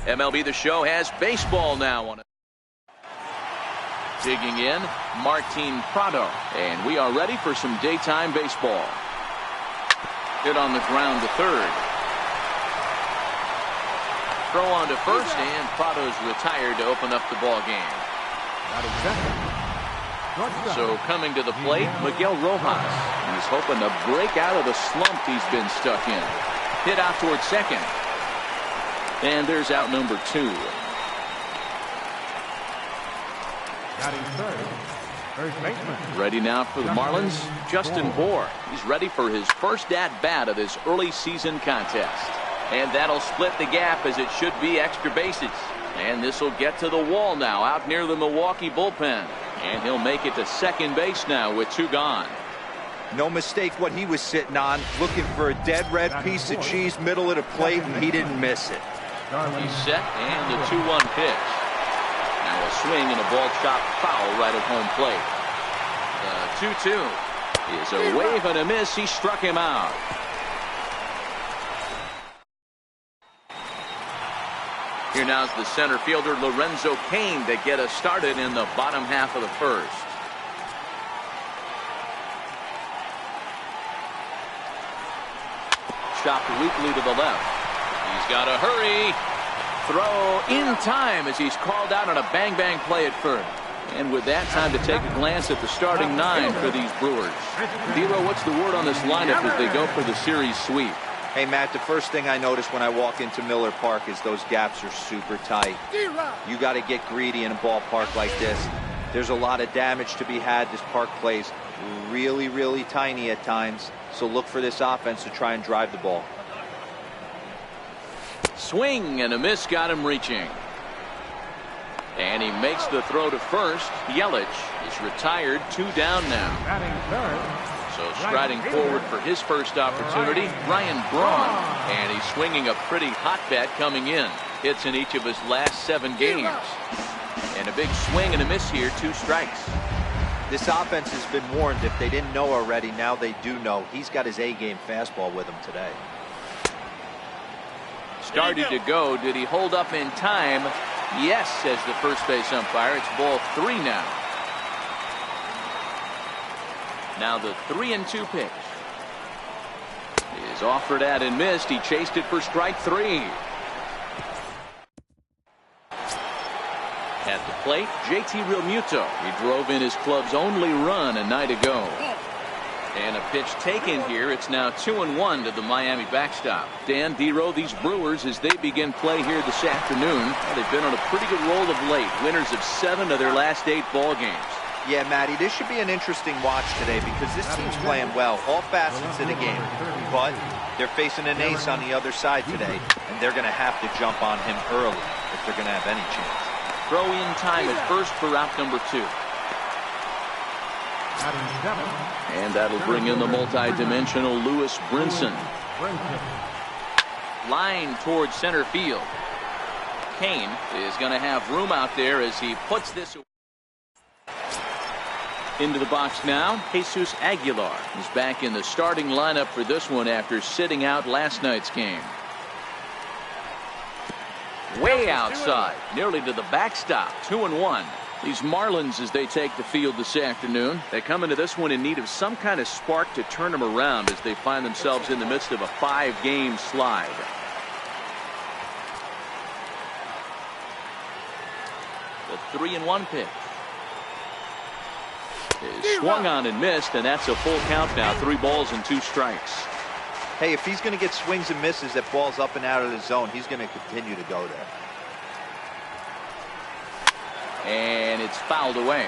MLB The Show has baseball now on it. Digging in, Martin Prado. And we are ready for some daytime baseball. Hit on the ground to third. Throw on to first, and Prado's retired to open up the ball game. So coming to the plate, Miguel Rojas. He's hoping to break out of the slump he's been stuck in. Hit out towards second. And there's out number 2. Ready now for the Marlins, Justin Bour. He's ready for his first at-bat of this early season contest. And that'll split the gap, as it should be extra bases. And this will get to the wall now out near the Milwaukee bullpen. And he'll make it to second base now with 2 gone. No mistake what he was sitting on, looking for a dead red piece of cheese middle of the plate, and he didn't miss it. He's set, and the 2-1 pitch. Now a swing and a ball chopped foul right at home plate. The 2-2 is a wave and a miss. He struck him out. Here now is the center fielder Lorenzo Cain to get us started in the bottom half of the first. Chopped weakly to the left. He's got to hurry. Throw in time as he's called out on a bang-bang play at first. And with that, time to take a glance at the starting 9 for these Brewers. Dero, what's the word on this lineup as they go for the series sweep? Hey, Matt, the first thing I notice when I walk into Miller Park is those gaps are super tight. You got to get greedy in a ballpark like this. There's a lot of damage to be had. This park plays really, really tiny at times. So look for this offense to try and drive the ball. Swing and a miss got him reaching. And he makes the throw to first. Yelich is retired, 2 down now. So striding forward for his first opportunity, Ryan Braun. And he's swinging a pretty hot bat coming in. Hits in each of his last 7 games. And a big swing and a miss here, 2 strikes. This offense has been warned. If they didn't know already, now they do know. He's got his A-game fastball with him today. Started to go. Did he hold up in time? Yes, says the first base umpire. It's ball 3 now. Now the 3-2 pitch is offered at and missed. He chased it for strike 3. At the plate, JT Realmuto. He drove in his club's only run a night ago. And a pitch taken here. It's now 2-1 to the Miami backstop. Dan, Dero, these Brewers, as they begin play here this afternoon, they've been on a pretty good roll of late. Winners of 7 of their last 8 ball games. Yeah, Matty, this should be an interesting watch today because this team's playing well, all facets of the game. But they're facing an ace on the other side today, and they're going to have to jump on him early if they're going to have any chance. Throw in time at first for out number 2. And that'll bring in the multi-dimensional Lewis Brinson. Line towards center field. Cain is going to have room out there as he puts this away. Into the box now, Jesus Aguilar is back in the starting lineup for this one after sitting out last night's game. Way outside, nearly to the backstop, 2-1. These Marlins, as they take the field this afternoon, they come into this one in need of some kind of spark to turn them around as they find themselves in the midst of a 5-game slide. The 3-1 pitch is swung on and missed, and that's a full count now. 3 balls and 2 strikes. Hey, if he's going to get swings and misses at balls up and out of the zone, he's going to continue to go there. And it's fouled away.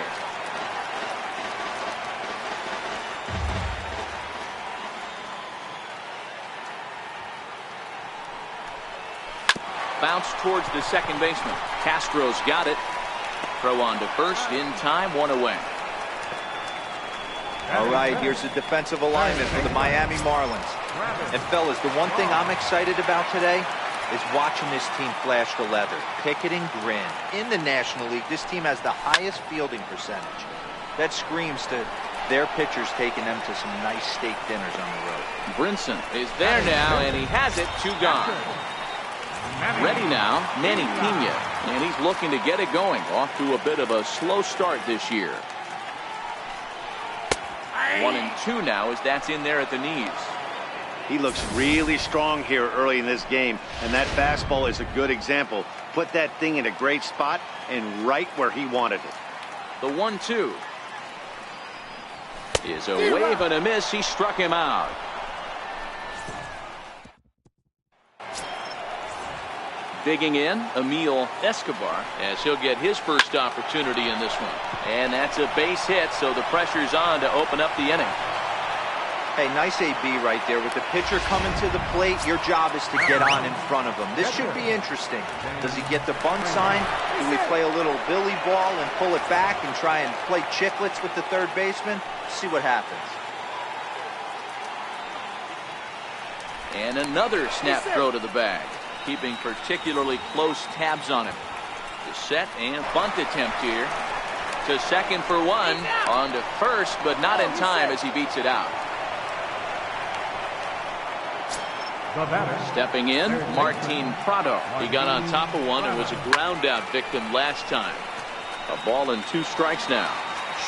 Bounce towards the second baseman. Castro's got it. Throw on to first in time, 1 away. All right, here's the defensive alignment for the Miami Marlins. And fellas, the one thing I'm excited about today is watching this team flash the leather. Pick it and grin. In the National League, this team has the highest fielding percentage. That screams to their pitchers taking them to some nice steak dinners on the road. Brinson is there now, and he has it. 2 gone. Ready now, Manny Pena, and he's looking to get it going. Off to a bit of a slow start this year. 1-2 now as that's in there at the knees. He looks really strong here early in this game, and that fastball is a good example. Put that thing in a great spot and right where he wanted it. The 1-2 is a wave and a miss. He struck him out. Digging in, Emil Escobar, as he'll get his first opportunity in this one. And that's a base hit, so the pressure's on to open up the inning. Hey, nice AB right there. With the pitcher coming to the plate, your job is to get on in front of him. This should be interesting. Does he get the bunt sign? Do we play a little billy ball and pull it back and try and play chicklets with the third baseman? See what happens. And another snap throw to the bag, keeping particularly close tabs on him. The set and bunt attempt here. To second for one. On to first, but not in time as he beats it out. Stepping in, Martin Prado. He got on top of one and was a ground out victim last time. A ball and 2 strikes now.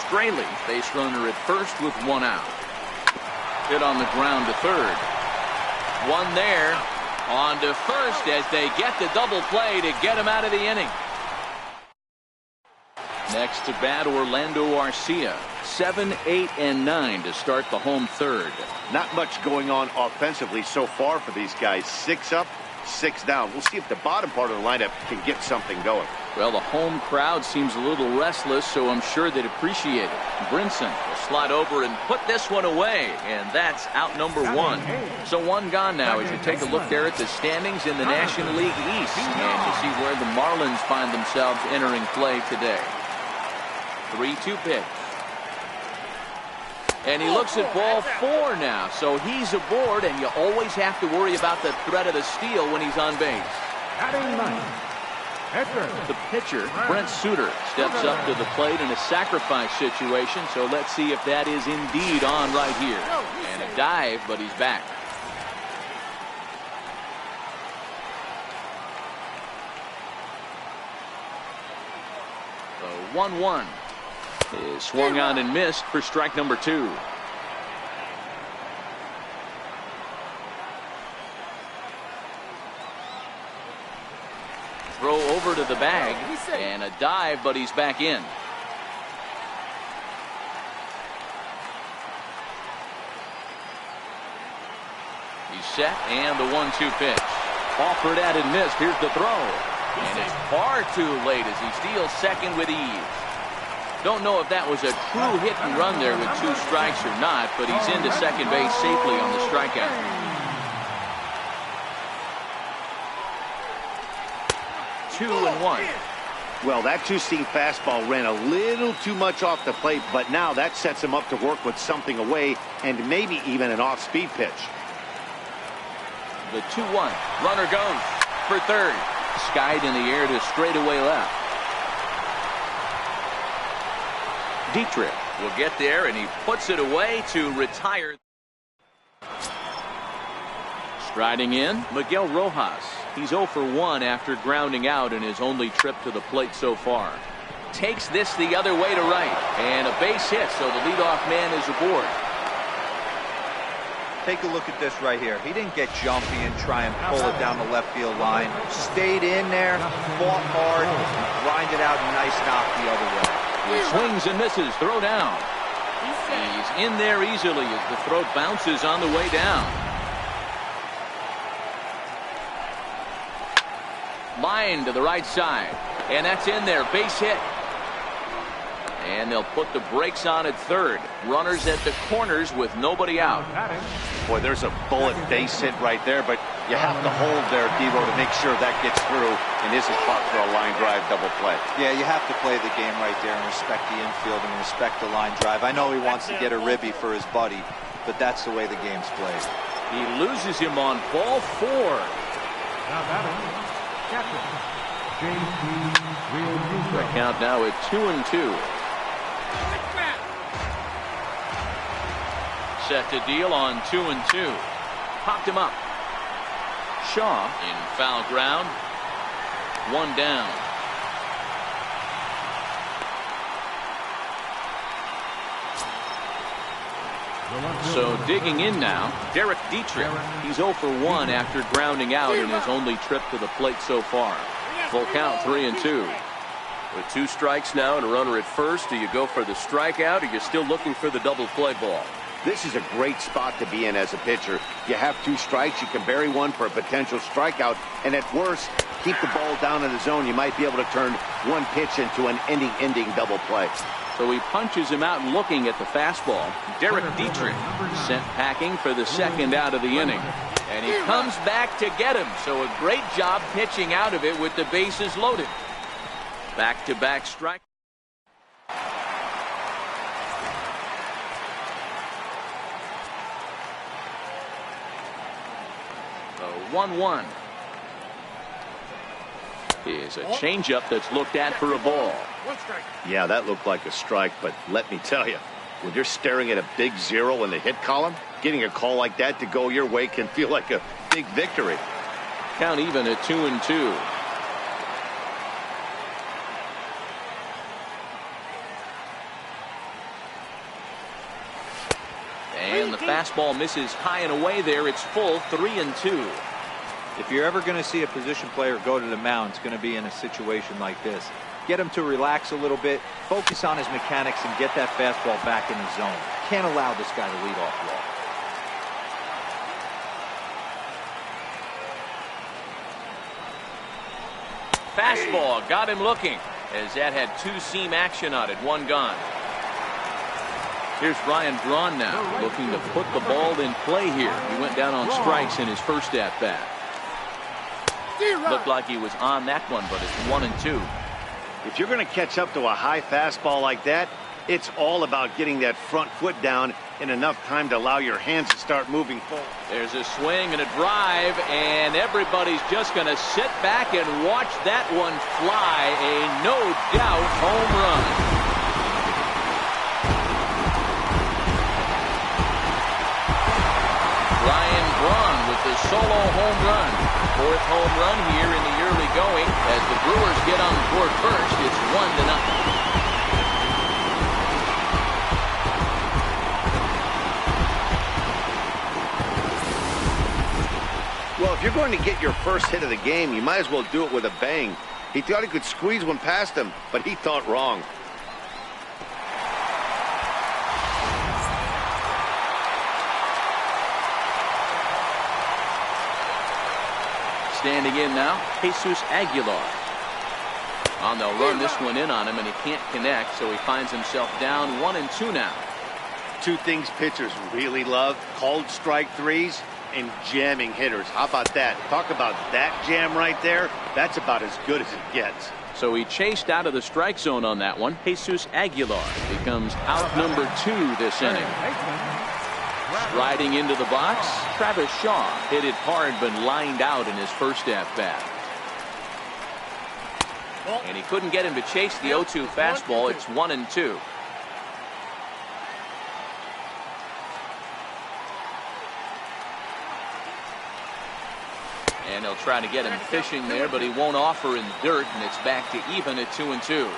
Straley, base runner at first with 1 out. Hit on the ground to third. One there. On to first as they get the double play to get him out of the inning. Next to bat, Orlando Arcia. 7, 8, and 9 to start the home third. Not much going on offensively so far for these guys. 6 up, 6 down. We'll see if the bottom part of the lineup can get something going. Well, the home crowd seems a little restless, so I'm sure they'd appreciate it. Brinson will slide over and put this one away, and that's out number 1. So 1 gone now as you take a look there at the standings in the National League East, and you see where the Marlins find themselves entering play today. 3-2 pitch. And he looks at ball 4 now, so he's aboard, and you always have to worry about the threat of the steal when he's on base. The pitcher, Brent Suter, steps up to the plate in a sacrifice situation, so let's see if that is indeed on right here. And a dive, but he's back. The 1-1 is swung on and missed for strike number 2. Throw over to the bag and a dive, but he's back in. He's set and the 1-2 pitch. Offered at and missed. Here's the throw. And it's far too late as he steals second with ease. Don't know if that was a true hit and run there with 2 strikes or not, but he's into second base safely on the strikeout. Two and 1. Well, that 2-seam fastball ran a little too much off the plate, but now that sets him up to work with something away and maybe even an off-speed pitch. The 2-1. Runner goes for third. Skied in the air to straightaway left. Dietrich will get there, and he puts it away to retire. Striding in, Miguel Rojas. He's 0 for 1 after grounding out in his only trip to the plate so far. Takes this the other way to right, and a base hit, so the leadoff man is aboard. Take a look at this right here. He didn't get jumpy and try and pull it down the left field line. Stayed in there, fought hard, grinded out a nice knock the other way. He swings and misses. Throw down. He's in there easily as the throw bounces on the way down. Line to the right side. And that's in there. Base hit. And they'll put the brakes on at third. Runners at the corners with nobody out. Boy, there's a bullet base hit right there, but you have to hold there, Devo, to make sure that gets through and isn't caught for a line drive double play. Yeah, you have to play the game right there and respect the infield and respect the line drive. I know he wants to get a ribby for his buddy, but that's the way the game's played. He loses him on ball 4. The count now at 2-2. Set to deal on 2-2. Popped him up. Shaw in foul ground. 1 down. So digging in now, Derek Dietrich. He's 0 for 1 after grounding out in his only trip to the plate so far. Full count, 3-2. With 2 strikes now and a runner at first, do you go for the strikeout or you're still looking for the double play ball? This is a great spot to be in as a pitcher. You have 2 strikes, you can bury one for a potential strikeout, and at worst, keep the ball down in the zone. You might be able to turn one pitch into an ending double play. So he punches him out looking at the fastball. Derek Dietrich sent packing for the 2nd out of the inning. And he comes back to get him. So a great job pitching out of it with the bases loaded. Back-to-back strike. The 1-1 is a changeup that's looked at for a ball. Yeah, that looked like a strike, but let me tell you, when you're staring at a big 0 in the hit column, getting a call like that to go your way can feel like a big victory. Count even at 2-2. And the fastball misses high and away there. It's full, 3-2. If you're ever going to see a position player go to the mound, it's going to be in a situation like this. Get him to relax a little bit, focus on his mechanics, and get that fastball back in the zone. Can't allow this guy to lead off walk. Fastball got him looking, as that had 2-seam action on it. 1 gone. Here's Ryan Braun now, looking to put the ball in play here. He went down on strikes in his first at-bat. Looked like he was on that one, but it's 1-2. If you're going to catch up to a high fastball like that, it's all about getting that front foot down in enough time to allow your hands to start moving forward. There's a swing and a drive, and everybody's just going to sit back and watch that one fly. A no-doubt home run. Ryan Braun with the solo home run. 4th home run here in the early going. As the Brewers get on the board first, it's 1-0. Well, if you're going to get your first hit of the game, you might as well do it with a bang. He thought he could squeeze one past him, but he thought wrong. Standing in now, Jesus Aguilar. On they'll run this one in on him, and he can't connect, so he finds himself down 1-2 now. 2 things pitchers really love: called strike threes and jamming hitters. How about that? Talk about that jam right there. That's about as good as it gets. So he chased out of the strike zone on that one. Jesus Aguilar becomes out number 2 this inning. Striding into the box, Travis Shaw hit it hard but lined out in his first at-bat. And he couldn't get him to chase the 0-2 fastball. It's 1-2. And he'll try to get him fishing there, but he won't offer in the dirt, and it's back to even at 2-2.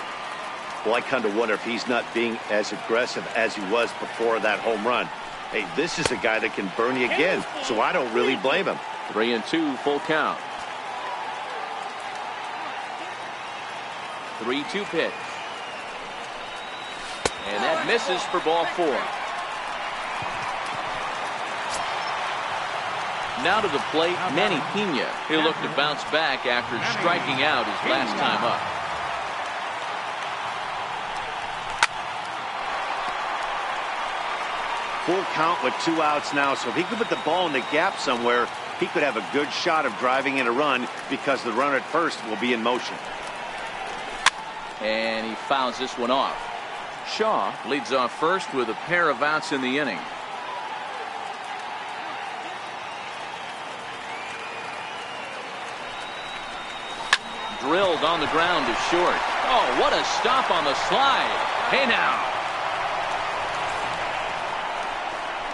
Well, I kind of wonder if he's not being as aggressive as he was before that home run. Hey, this is a guy that can burn you again, so I don't really blame him. 3-2, full count. 3-2 pitch. And that misses for ball 4. Now to the plate, Manny Pena. He'll look to bounce back after striking out his last time up. Full count with 2 outs now, so if he could put the ball in the gap somewhere, he could have a good shot of driving in a run because the runner at first will be in motion. And he fouls this one off. Shaw leads off first with a pair of outs in the inning. Drilled on the ground to short. Oh, what a stop on the slide. Hey now.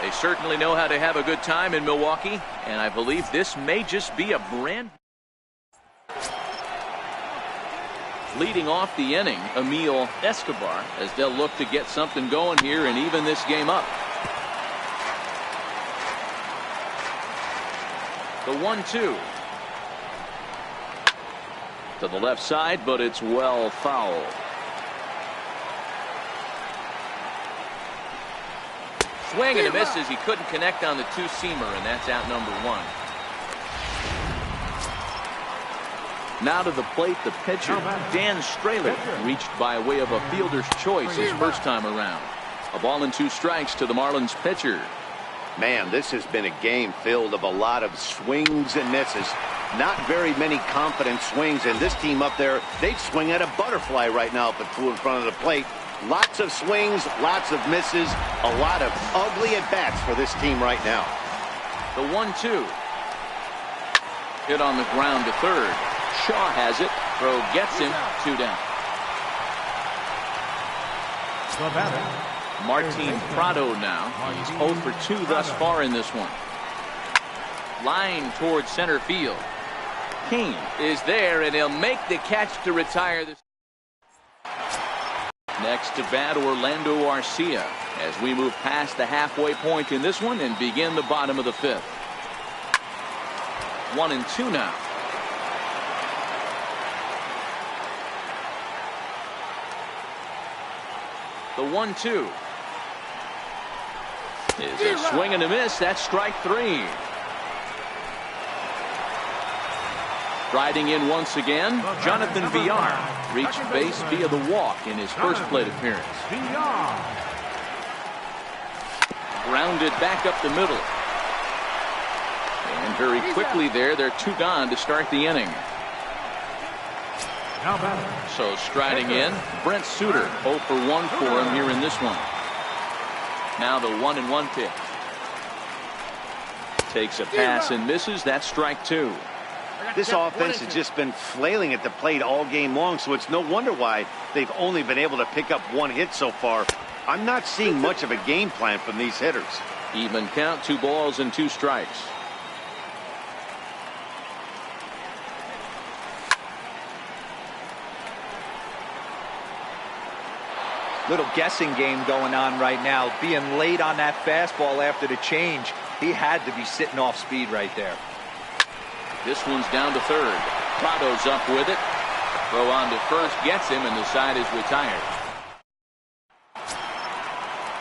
They certainly know how to have a good time in Milwaukee, and I believe this may just be a brand. Leading off the inning, Emil Escobar, as they'll look to get something going here and even this game up. The 1-2. To the left side, but it's well fouled. Swing and a miss as he couldn't connect on the two-seamer, and that's out number 1. Now to the plate, the pitcher, Dan Straley, reached by way of a fielder's choice his first time around. A ball and 2 strikes to the Marlins pitcher. Man, this has been a game filled of a lot of swings and misses. Not very many confident swings, and this team up there, they'd swing at a butterfly right now if it flew in front of the plate. Lots of swings, lots of misses, a lot of ugly at-bats for this team right now. The 1-2. Hit on the ground to third. Shaw has it. Throw gets him. 2 down. Martin Prado now. He's 0 for 2 thus far in this one. Line towards center field. Kane is there, and he'll make the catch to retire this. Next to bat, Orlando Arcia, as we move past the halfway point in this one and begin the bottom of the 5th. 1-2 now. The 1-2 is a swing and a miss. That's strike 3. Riding in once again, Jonathan Villar reached base via the walk in his first plate appearance. Grounded back up the middle. And very quickly there, they're 2 gone to start the inning. So striding in, Brent Suter, 0 for 1 for him here in this one. Now the 1-1 pitch. Takes a pass and misses. That's strike 2. This offense has just been flailing at the plate all game long, so it's no wonder why they've only been able to pick up 1 hit so far. I'm not seeing much of a game plan from these hitters. Even count, 2 balls and 2 strikes. Little guessing game going on right now. Being late on that fastball after the change. He had to be sitting off speed right there. This one's down to third. Prado's up with it. Throw on to first gets him, and the side is retired.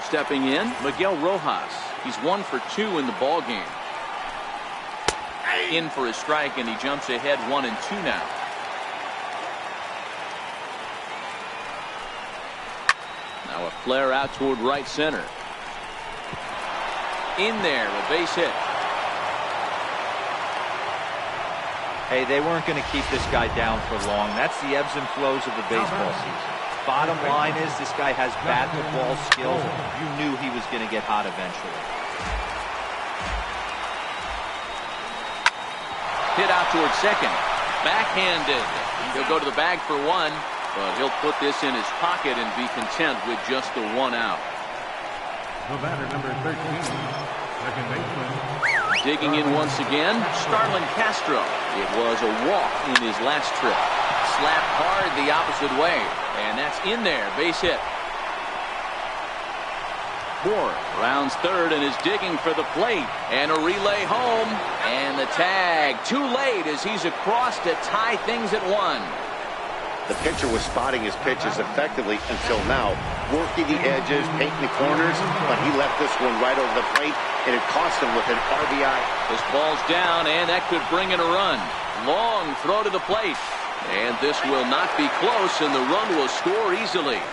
Stepping in, Miguel Rojas. He's 1 for 2 in the ball game. In for a strike, and he jumps ahead 1-2 now. Now a flare out toward right center. In there, a base hit. Hey, they weren't going to keep this guy down for long. That's the ebbs and flows of the baseball season. Bottom line is this guy has bat-to-ball skills. You knew he was going to get hot eventually. Hit out towards second. Backhanded. He'll go to the bag for 1, but he'll put this in his pocket and be content with just the 1 out. The batter, number 13, second baseman. Digging in once again, Starlin Castro. It was a walk in his last trip. Slapped hard the opposite way, and that's in there. Base hit. Moore rounds third and is digging for the plate, and a relay home, and the tag too late as he's across to tie things at 1. The pitcher was spotting his pitches effectively until now, working the edges, painting the corners, but he left this one right over the plate, and it cost him with an RBI. This ball's down, and that could bring in a run. Long throw to the plate, and this will not be close, and the run will score easily.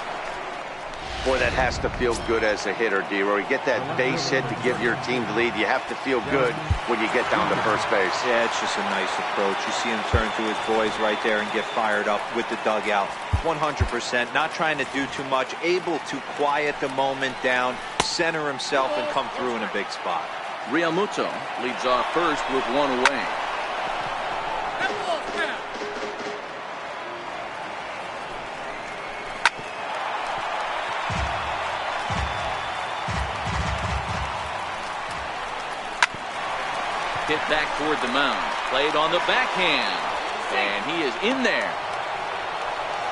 Boy, that has to feel good as a hitter, D-Roy. You get that base hit to give your team the lead. You have to feel good when you get down to first base. Yeah, it's just a nice approach. You see him turn to his boys right there and get fired up with the dugout. 100%, not trying to do too much, able to quiet the moment down, center himself, and come through in a big spot. Realmuto leads off first with 1 away. Back toward the mound. Played on the backhand. And he is in there.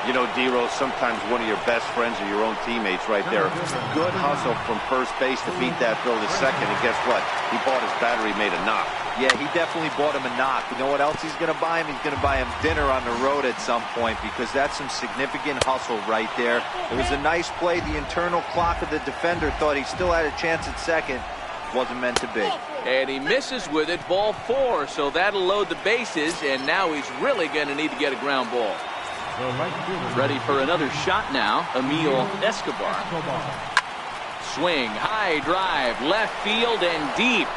You know, D-Rose, sometimes one of your best friends are your own teammates right there. Good hustle from first base to beat that throw to second. And guess what? He bought his battery made a knock. Yeah, he definitely bought him a knock. You know what else he's going to buy him? He's going to buy him dinner on the road at some point, because that's some significant hustle right there. It was a nice play. The internal clock of the defender thought he still had a chance at second. Wasn't meant to be. And he misses with it, ball 4, so that'll load the bases, and now he's really going to need to get a ground ball. Ready for another shot now, Emil Escobar. Swing, high drive, left field and deep.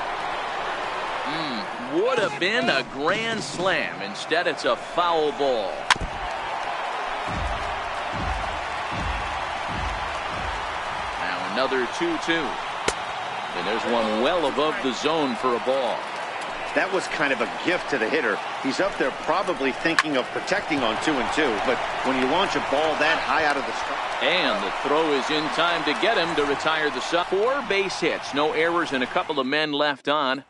Would have been a grand slam. Instead, it's a foul ball. Now another 2-2. And there's one well above the zone for a ball. That was kind of a gift to the hitter. He's up there probably thinking of protecting on 2-2, but when you launch a ball that high out of the strike. And the throw is in time to get him to retire the side. 4 base hits, no errors, and a couple of men left on.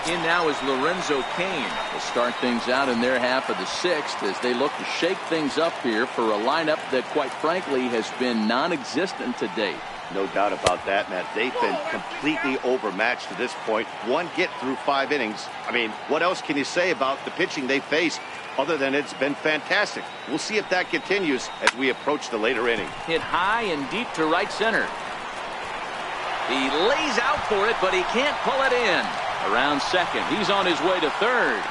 In now is Lorenzo Cain to start things out in their half of the 6th as they look to shake things up here for a lineup that, quite frankly, has been non-existent to date. No doubt about that, Matt. They've been completely overmatched to this point. One get through 5 innings. I mean, what else can you say about the pitching they face other than it's been fantastic? We'll see if that continues as we approach the later innings. Hit high and deep to right center. He lays out for it, but he can't pull it in. Around second. He's on his way to third.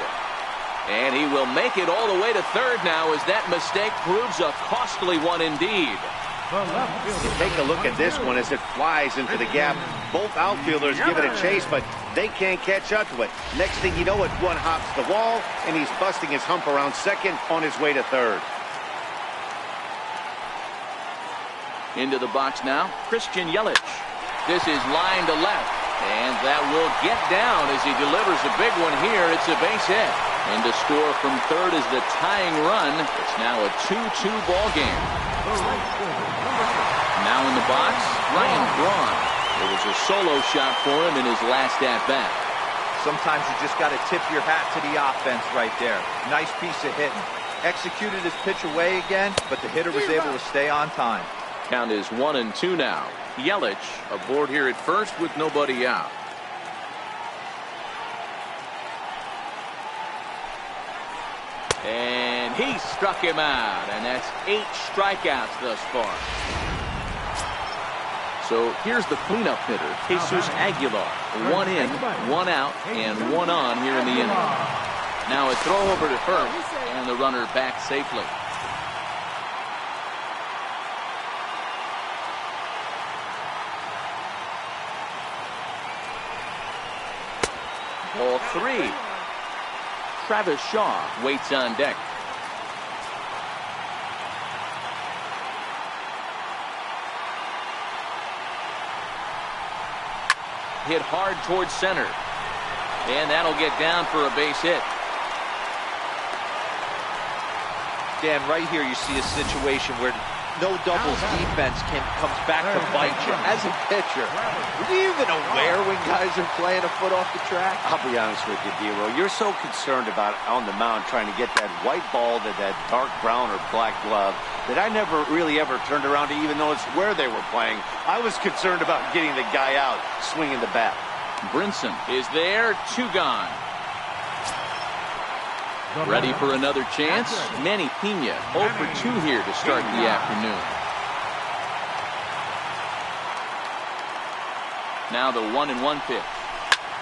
And he will make it all the way to third now as that mistake proves a costly one indeed. Take a look at this one as it flies into the gap. Both outfielders give it a chase, but they can't catch up to it. Next thing you know, it one hops the wall, and he's busting his hump around second on his way to third. Into the box now, Christian Yelich. This is line to left, and that will get down as he delivers a big one here. It's a base hit. And to score from third is the tying run. It's now a 2-2 ball game. Now in the box, Ryan Braun. It was a solo shot for him in his last at-bat. Sometimes you just got to tip your hat to the offense right there. Nice piece of hitting. Executed his pitch away again, but the hitter was able to stay on time. Count is 1-2 now. Yelich aboard here at first with nobody out. And he struck him out, and that's 8 strikeouts thus far. So here's the cleanup hitter, Jesus Aguilar. 1 in, 1 out, and 1 on here in the inning. Now a throw over to first, and the runner back safely. Ball 3. Travis Shaw waits on deck. Hit hard towards center. And that'll get down for a base hit. Dan, right here you see a situation where no doubles defense comes back to bite you. As a pitcher, are you even aware when guys are playing a foot off the track? I'll be honest with you, D-Row. You're so concerned about on the mound trying to get that white ball to that dark brown or black glove that I never really ever turned around to even notice where they were playing. I was concerned about getting the guy out swinging the bat. Brinson is there, 2 gone. Ready for another chance? Manny Pena 0 for 2 here to start the afternoon. Now the 1-1 pitch.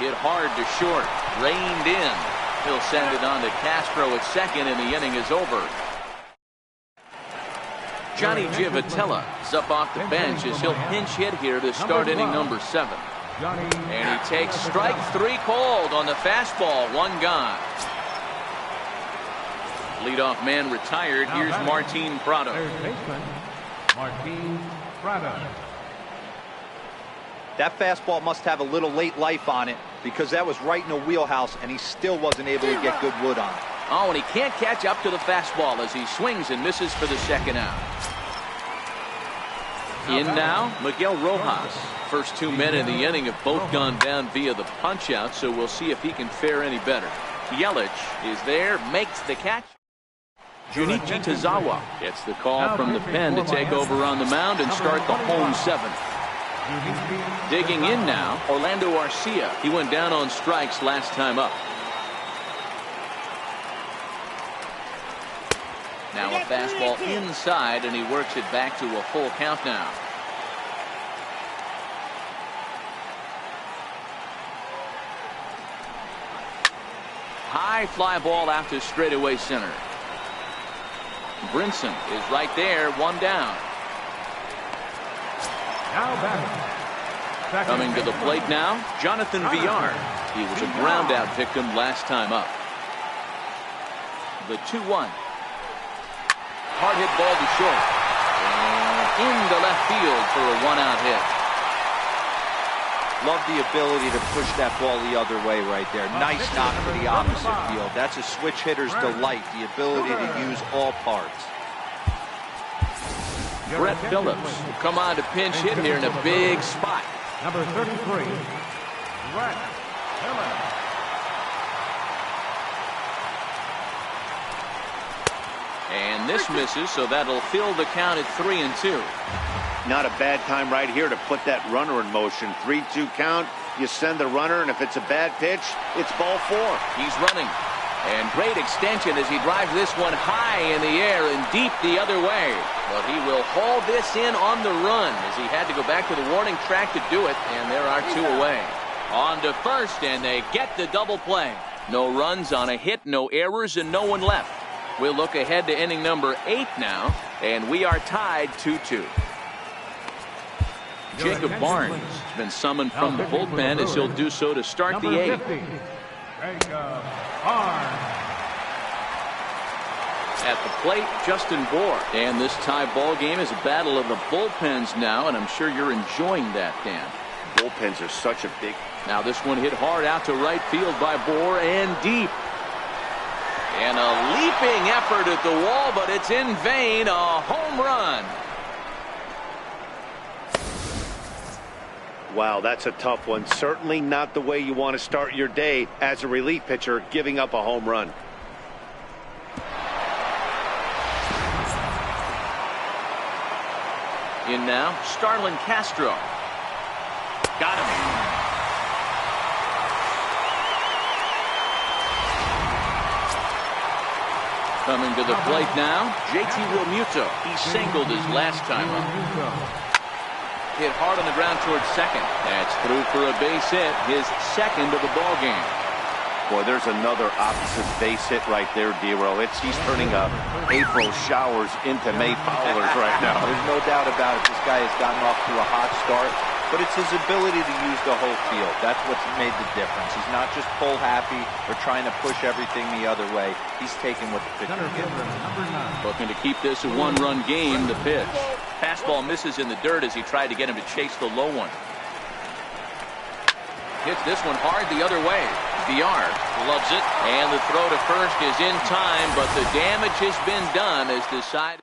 Hit hard to short. Reined in. He'll send it on to Castro at second, and the inning is over. Johnny Giavotella is up off the bench as he'll pinch hit here to start inning number 7. And he takes strike 3 called on the fastball. 1 gone. Leadoff man retired. Here's Martin Prado. Martin Prado. That fastball must have a little late life on it, because that was right in the wheelhouse, and he still wasn't able to get good wood on it. Oh, and he can't catch up to the fastball as he swings and misses for the second out. In now, Miguel Rojas. First 2 men in the inning have both gone down via the punch-out, so we'll see if he can fare any better. Yelich is there, makes the catch. Junichi Tazawa gets the call from the pen to take over on the mound and start the home 7th. Digging in now, Orlando Arcia. He went down on strikes last time up. Now a fastball inside, and he works it back to a full count now. High fly ball out to straightaway center. Brinson is right there, one down. Coming to the plate now, Jonathan Villar. He was a ground out victim last time up. The 2-1. Hard hit ball to short. And into left field for a 1-out hit. Love the ability to push that ball the other way right there. Nice knock to the opposite field. That's a switch hitter's delight, the ability to use all parts. Brett Phillips will come on to pinch hit here in a big spot. Number 33, Brett Phillips. And this misses, so that'll fill the count at 3-2. Not a bad time right here to put that runner in motion. 3-2 count. You send the runner, and if it's a bad pitch, it's ball 4. He's running. And great extension as he drives this one high in the air and deep the other way. But he will haul this in on the run as he had to go back to the warning track to do it. And there are 2 away. On to first, and they get the double play. No runs on a hit, no errors, and no one left. We'll look ahead to inning number 8 now, and we are tied 2-2. Jacob Barnes has been summoned from the bullpen as he'll do so to start the 8th. At the plate, Justin Bohr. And this tie ball game is a battle of the bullpens now, and I'm sure you're enjoying that, Dan. Bullpens are such a big... Now this one hit hard out to right field by Bohr and deep. And a leaping effort at the wall, but it's in vain. A home run. Wow, that's a tough one. Certainly not the way you want to start your day as a relief pitcher, giving up a home run. In now, Starlin Castro. Got him. Coming to the plate now, JT Realmuto. He singled his last time up. Hit hard on the ground towards second. That's through for a base hit, his second of the ball game. Boy, there's another opposite base hit right there, Dero. He's turning up April showers into May foulers right now. There's no doubt about it. This guy has gotten off to a hot start, but it's his ability to use the whole field. That's what's made the difference. He's not just pull happy or trying to push everything the other way. He's taking what the pitcher gives him. Looking to keep this a 1-run game, the pitch. Fastball misses in the dirt as he tried to get him to chase the low one. Hits this one hard the other way. Villar loves it, and the throw to first is in time, but the damage has been done as decided.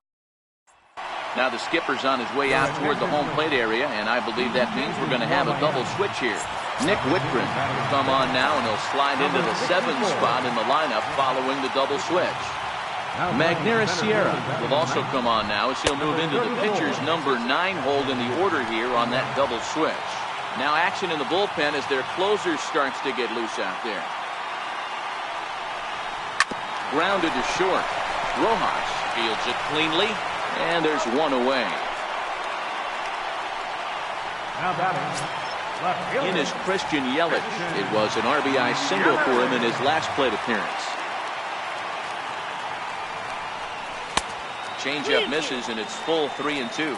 Now the skipper's on his way out toward the home plate area, and I believe that means we're going to have a double switch here. Nick Whitgren will come on now, and he'll slide into the 7th spot in the lineup following the double switch. Magneuris Sierra will also come on now as he'll move into the pitcher's number 9 hold in the order here on that double switch. Now action in the bullpen as their closer starts to get loose out there. Grounded to short. Rojas fields it cleanly, and there's one away. In is Christian Yelich. It was an RBI single for him in his last plate appearance. Changeup misses, and it's full 3-2.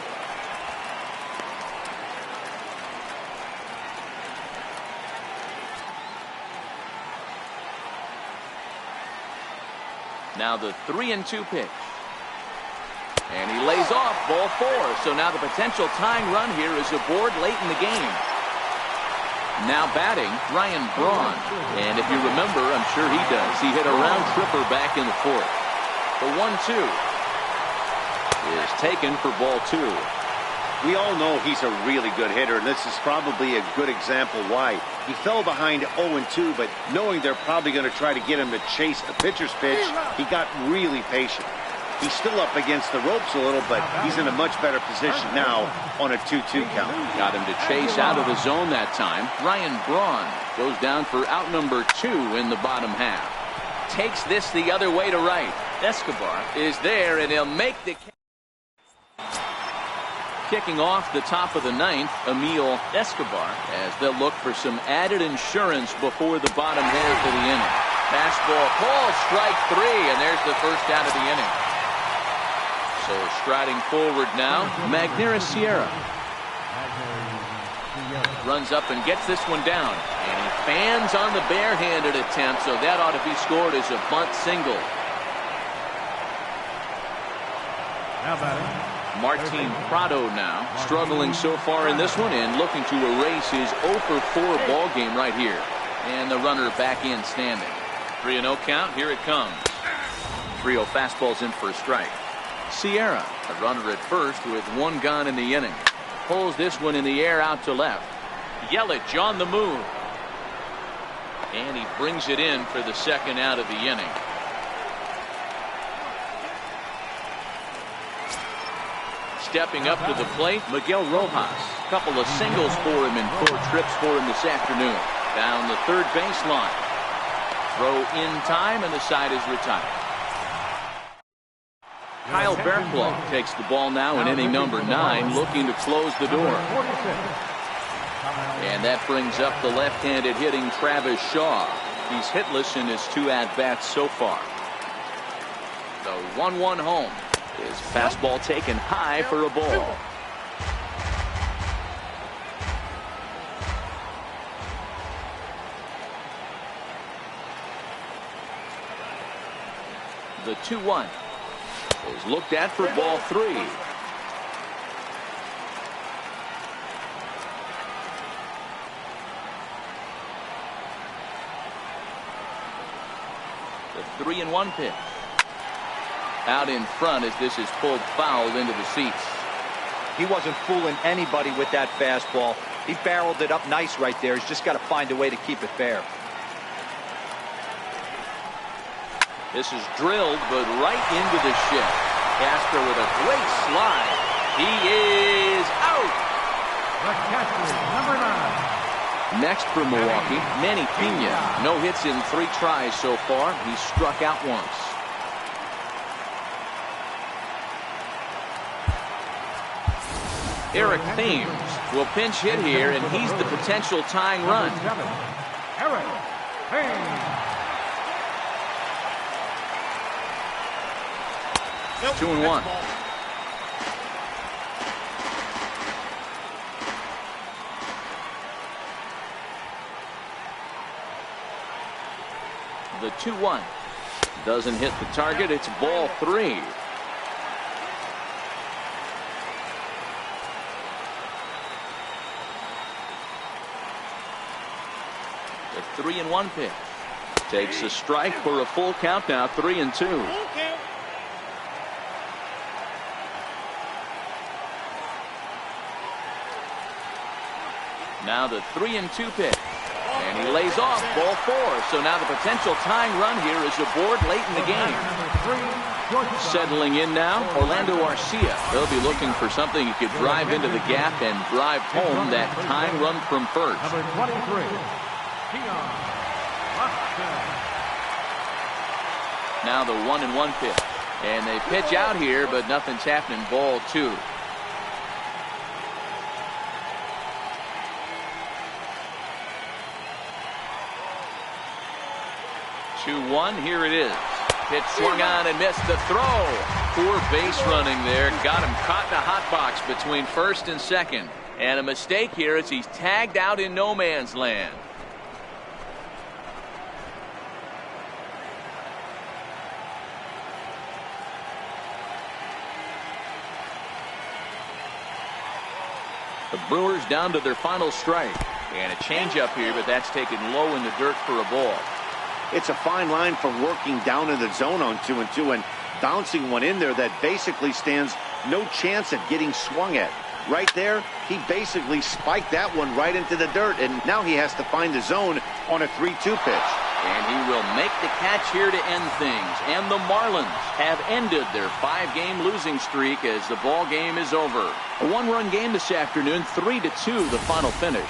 Now the 3-2 pitch. And he lays off ball 4. So now the potential tying run here is aboard late in the game. Now batting, Ryan Braun. And if you remember, I'm sure he does, he hit a round tripper back in the 4th. The 1-2 is taken for ball 2. We all know he's a really good hitter, and this is probably a good example why. He fell behind 0-2, but knowing they're probably going to try to get him to chase a pitcher's pitch, he got really patient. He's still up against the ropes a little, but he's in a much better position now on a 2-2 count. Got him to chase out of the zone that time. Ryan Braun goes down for out number 2 in the bottom half. Takes this the other way to right. Escobar is there, and he'll make the... Kicking off the top of the 9th, Emil Escobar, as they'll look for some added insurance before the bottom half of the inning. Fastball called, strike 3, and there's the first out of the inning. So striding forward now, Magneuris Sierra. Runs up and gets this one down, and he fans on the barehanded attempt, so that ought to be scored as a bunt single. Now batting, Martin Prado now, struggling so far in this one and looking to erase his 0-for-4 ball game right here. And the runner back in standing. 3-0 count, here it comes. 3-0 fastball's in for a strike. Sierra, a runner at first with 1 gone in the inning. Pulls this one in the air out to left. Yelich on the move. And he brings it in for the second out of the inning. Stepping up to the plate, Miguel Rojas. Couple of singles for him and 4 trips for him this afternoon. Down the third baseline. Throw in time, and the side is retired. Kyle Barraclough takes the ball now in inning number 9, looking to close the door. And that brings up the left-handed hitting Travis Shaw. He's hitless in his 2 at-bats so far. The 1-1 home. His fastball taken high for a ball. The 2-1 is looked at for ball 3. The 3-1 pitch. Out in front as this is pulled foul into the seats. He wasn't fooling anybody with that fastball. He barreled it up nice right there. He's just got to find a way to keep it fair. This is drilled, but right into the shift. Casper with a great slide. He is out. the catcher, number 9. Next for Milwaukee, Manny Pena. No hits in 3 tries so far. He's struck out once. Eric Thames will pinch hit here, and he's the potential tying run. Eric Thames. 2-1. The 2-1 doesn't hit the target. It's ball 3. The 3-1 pitch takes a strike for a full count now. 3-2. Now the 3-2 pitch. And he lays off ball 4. So now the potential tying run here is aboard late in the game. Settling in now, Orlando Arcia. They'll be looking for something he could drive into the gap and drive home that tying run from first. Number 23. Now the 1-1 pitch. And they pitch out here, but nothing's happening. Ball 2. 2-1, here it is. Pitch swung on and missed the throw. Poor base running there. Got him caught in a hot box between first and second. And a mistake here as he's tagged out in no man's land. The Brewers down to their final strike. And a changeup here, but that's taken low in the dirt for a ball. It's a fine line for working down in the zone on 2-2 and bouncing one in there that basically stands no chance at getting swung at. Right there, he basically spiked that one right into the dirt, and now he has to find the zone on a 3-2 pitch. And he will make the catch here to end things. And the Marlins have ended their 5-game losing streak as the ball game is over. A 1-run game this afternoon, 3-2 the final finish.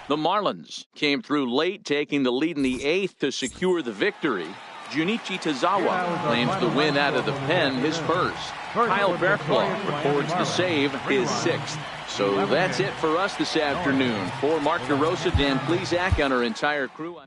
The Marlins came through late, taking the lead in the 8th to secure the victory. Junichi Tazawa claims the win out of the pen, his first. Kyle Barflaw records the save, his 6th. So that's it for us this afternoon. For Mark DeRosa, Dan Plesac, and our entire crew.